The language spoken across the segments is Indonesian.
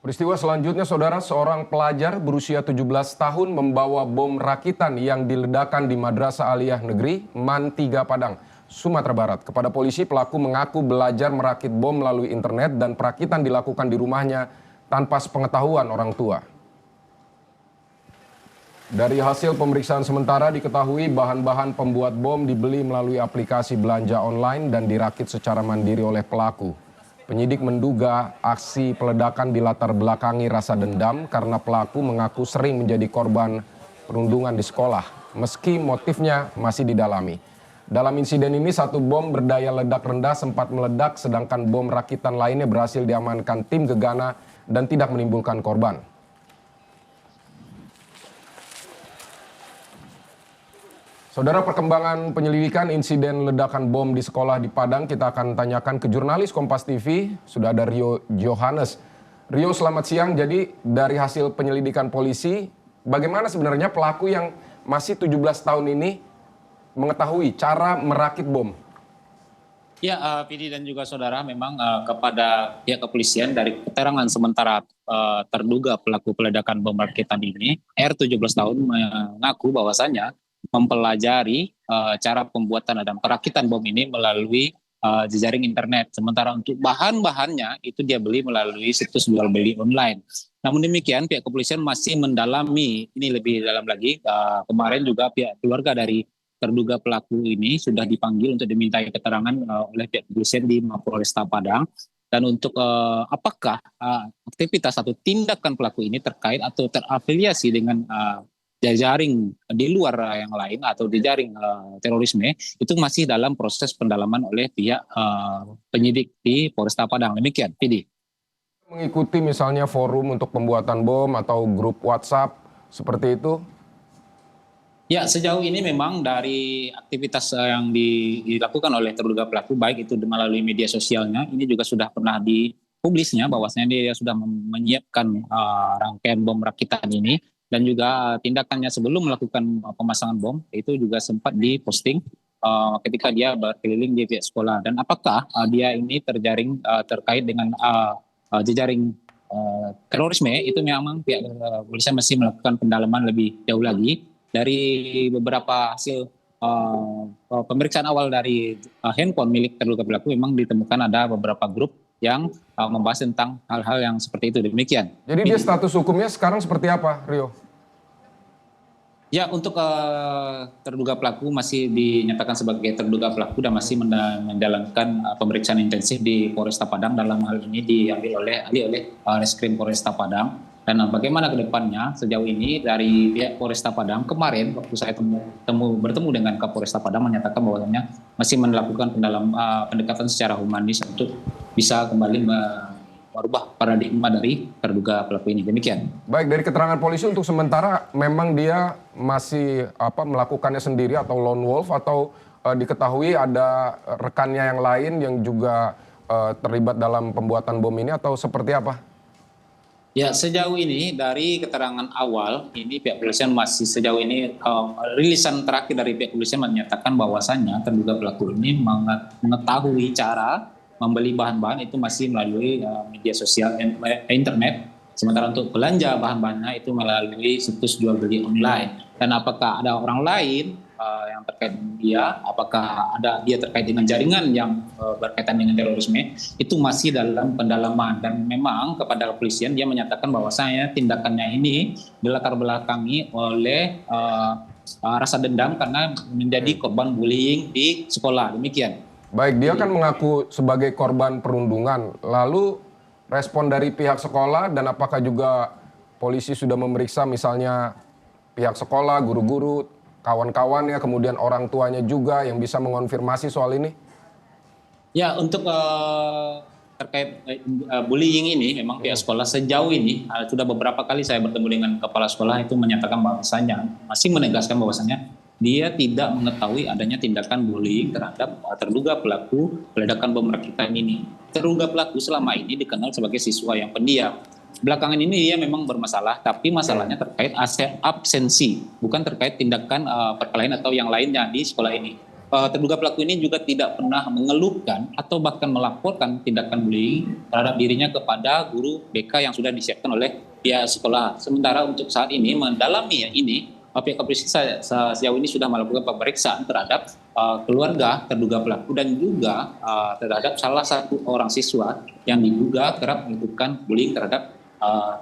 Peristiwa selanjutnya, saudara, seorang pelajar berusia 17 tahun membawa bom rakitan yang diledakkan di Madrasah Aliyah Negeri Man 3 Padang, Sumatera Barat. Kepada polisi, pelaku mengaku belajar merakit bom melalui internet dan perakitan dilakukan di rumahnya tanpa sepengetahuan orang tua. Dari hasil pemeriksaan sementara diketahui bahan-bahan pembuat bom dibeli melalui aplikasi belanja online dan dirakit secara mandiri oleh pelaku. Penyidik menduga aksi peledakan dilatar belakangi rasa dendam karena pelaku mengaku sering menjadi korban perundungan di sekolah, meski motifnya masih didalami. Dalam insiden ini, satu bom berdaya ledak rendah sempat meledak, sedangkan bom rakitan lainnya berhasil diamankan tim gegana dan tidak menimbulkan korban. Saudara, perkembangan penyelidikan insiden ledakan bom di sekolah di Padang kita akan tanyakan ke jurnalis Kompas TV, sudah ada Rio Johannes. Rio, selamat siang. Jadi dari hasil penyelidikan polisi, bagaimana sebenarnya pelaku yang masih 17 tahun ini mengetahui cara merakit bom? Ya, Pidi dan juga saudara, memang kepada pihak kepolisian dari keterangan sementara terduga pelaku peledakan bom rakitan ini, R 17 tahun mengaku bahwasannya mempelajari cara pembuatan dan perakitan bom ini melalui jejaring internet. Sementara untuk bahan-bahannya itu dia beli melalui situs jual beli online. Namun demikian pihak kepolisian masih mendalami ini lebih dalam lagi. Kemarin juga pihak keluarga dari terduga pelaku ini sudah dipanggil untuk dimintai keterangan oleh pihak kepolisian di Mapolresta Padang. Dan untuk apakah aktivitas atau tindakan pelaku ini terkait atau terafiliasi dengan jejaring di luar yang lain atau jejaring terorisme, itu masih dalam proses pendalaman oleh pihak penyidik di Polresta Padang. Demikian, Pidi. Mengikuti misalnya forum untuk pembuatan bom atau grup WhatsApp seperti itu? Ya, sejauh ini memang dari aktivitas yang dilakukan oleh terduga pelaku, baik itu melalui media sosialnya, ini juga sudah pernah dipublisnya bahwasanya dia sudah menyiapkan rangkaian bom rakitan ini. Dan juga tindakannya sebelum melakukan pemasangan bom itu juga sempat diposting ketika dia berkeliling di pihak sekolah. Dan apakah dia ini terjaring terkait dengan jejaring terorisme, itu memang pihak kepolisian masih melakukan pendalaman lebih jauh lagi. Dari beberapa hasil pemeriksaan awal dari handphone milik terduga pelaku, memang ditemukan ada beberapa grup yang membahas tentang hal-hal yang seperti itu. Demikian. Jadi dia status hukumnya sekarang seperti apa, Rio? Ya, untuk terduga pelaku masih dinyatakan sebagai terduga pelaku dan masih menjalankan pemeriksaan intensif di Polresta Padang. Dalam hal ini diambil oleh Reskrim Polresta Padang. Dan bagaimana ke depannya sejauh ini dari pihak Polresta Padang, kemarin waktu saya bertemu dengan Kapolresta Padang menyatakan bahwasanya masih melakukan pendekatan secara humanis untuk bisa kembali merubah paradigma dari terduga pelaku ini. Demikian. Baik, dari keterangan polisi untuk sementara memang dia masih melakukannya sendiri atau lone wolf, atau diketahui ada rekannya yang lain yang juga terlibat dalam pembuatan bom ini, atau seperti apa? Ya, sejauh ini dari keterangan awal ini pihak kepolisian masih sejauh ini rilisan terakhir dari pihak kepolisian menyatakan bahwasannya terduga pelaku ini mengetahui cara membeli bahan-bahan itu masih melalui media sosial internet. Sementara untuk belanja bahan-bahannya itu melalui situs jual beli online. Dan apakah ada orang lain yang terkait dengan dia, apakah ada dia terkait dengan jaringan yang berkaitan dengan terorisme, itu masih dalam pendalaman. Dan memang kepada kepolisian dia menyatakan bahwasanya tindakannya ini dilatar belakangi oleh rasa dendam karena menjadi korban bullying di sekolah. Demikian. Baik, dia kan mengaku sebagai korban perundungan. Lalu respon dari pihak sekolah, dan apakah juga polisi sudah memeriksa misalnya pihak sekolah, guru-guru, kawan-kawannya, kemudian orang tuanya juga yang bisa mengonfirmasi soal ini? Ya, untuk terkait bullying ini memang pihak sekolah sejauh ini sudah beberapa kali saya bertemu dengan kepala sekolah itu menyatakan bahwasanya masih menegaskan bahwasanya dia tidak mengetahui adanya tindakan bullying terhadap terduga pelaku peledakan bom rakitan ini. Terduga pelaku selama ini dikenal sebagai siswa yang pendiam. Belakangan ini dia memang bermasalah, tapi masalahnya terkait absensi, bukan terkait tindakan perkelahian atau yang lainnya di sekolah ini. terduga pelaku ini juga tidak pernah mengeluhkan atau bahkan melaporkan tindakan bullying terhadap dirinya kepada guru BK yang sudah disiapkan oleh pihak sekolah. Sementara untuk saat ini mendalami ini, pihak kepolisian sejauh ini sudah melakukan pemeriksaan terhadap keluarga terduga pelaku dan juga terhadap salah satu orang siswa yang diduga kerap melakukan bullying terhadap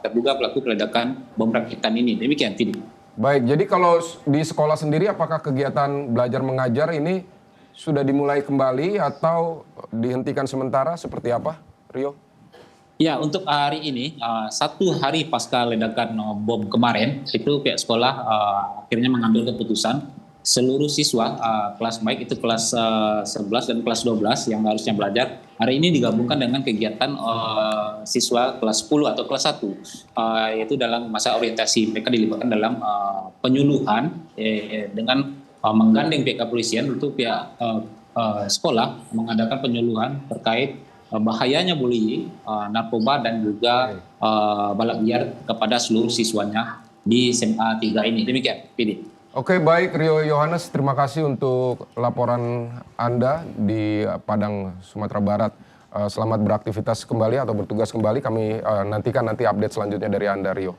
terduga pelaku peledakan bom rakitan ini. Demikian, Fidi. Baik, jadi kalau di sekolah sendiri apakah kegiatan belajar mengajar ini sudah dimulai kembali atau dihentikan sementara seperti apa, Rio? Ya, untuk hari ini, 1 hari pasca ledakan bom kemarin, itu pihak sekolah akhirnya mengambil keputusan seluruh siswa kelas baik itu kelas 11 dan kelas 12 yang harusnya belajar, hari ini digabungkan dengan kegiatan siswa kelas 10 atau kelas 1, yaitu dalam masa orientasi. Mereka dilibatkan dalam penyuluhan dengan menggandeng pihak kepolisian untuk pihak sekolah mengadakan penyuluhan terkait bahayanya bullying, narkoba dan juga balap liar kepada seluruh siswanya di SMA 3 ini. Demikian, Pidi. Oke, baik Rio Yohanes, terima kasih untuk laporan Anda di Padang, Sumatera Barat. Selamat beraktivitas kembali atau bertugas kembali. Kami nantikan nanti update selanjutnya dari Anda, Rio.